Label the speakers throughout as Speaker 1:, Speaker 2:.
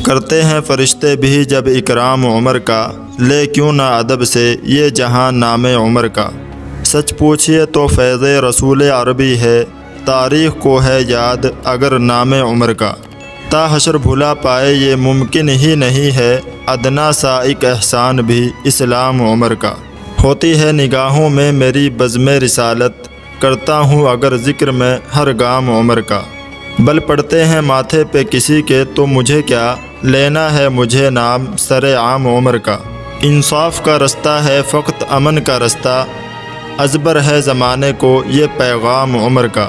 Speaker 1: کرتے ہیں فرشتے بھی جب اکرام عمر کا، لے کیوں نہ ادب سے یہ جہاں نام عمر کا۔ سچ پوچھئے تو فیض رسول عربی ہے، تاریخ کو ہے یاد اگر نام عمر کا۔ تا حشر بھلا پائے یہ ممکن ہی نہیں ہے، ادنا سا ایک احسان بھی اسلام عمر کا۔ ہوتی ہے نگاہوں میں میری بزم رسالت، کرتا ہوں اگر ذکر میں ہر گام عمر کا۔ بل پڑتے ہیں ماتھے پہ کسی کے تو مجھے کیا، لینا ہے مجھے نام سر عام عمر کا۔ انصاف کا رستہ ہے فقط امن کا رستہ، ازبر ہے زمانے کو یہ پیغام عمر کا۔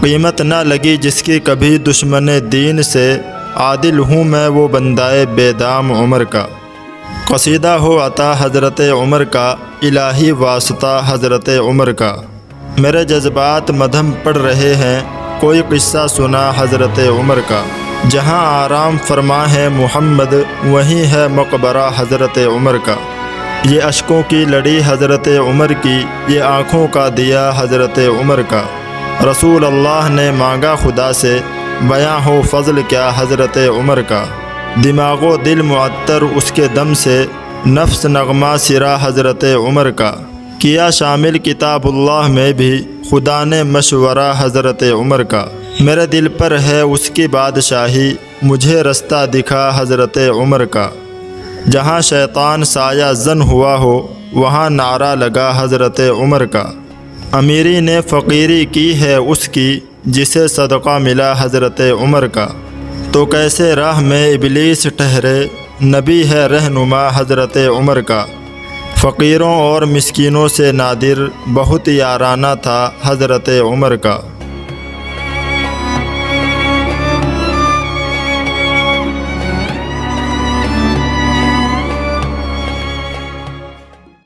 Speaker 1: قیمت نہ لگی جس کی کبھی دشمن دین سے، عادل ہوں میں وہ بندائے بے دام عمر کا۔ قصیدہ ہو عطا حضرت عمر کا، الہی واسطہ حضرت عمر کا۔ میرے جذبات مدھم پڑھ رہے ہیں، کوئی قصہ سنا حضرت عمر کا۔ جہاں آرام فرما ہے محمد، وہیں ہے مقبرہ حضرت عمر کا۔ یہ اشکوں کی لڑی حضرت عمر کی، یہ آنکھوں کا دیا حضرت عمر کا۔ رسول اللہ نے مانگا خدا سے، بیاں ہو فضل کیا حضرت عمر کا۔ دماغ و دل معطر اس کے دم سے، نفس نغمہ سرا حضرت عمر کا۔ کیا شامل کتاب اللہ میں بھی خدا نے مشورہ حضرت عمر کا۔ میرے دل پر ہے اس کی بادشاہی، مجھے رستہ دکھا حضرت عمر کا۔ جہاں شیطان سایہ زن ہوا ہو، وہاں نعرہ لگا حضرت عمر کا۔ امیری نے فقیری کی ہے اس کی، جسے صدقہ ملا حضرت عمر کا۔ تو کیسے راہ میں ابلیس ٹھہرے، نبی ہے رہنما حضرت عمر کا۔ فقیروں اور مسکینوں سے نادر، بہت یارانہ تھا حضرت عمر کا۔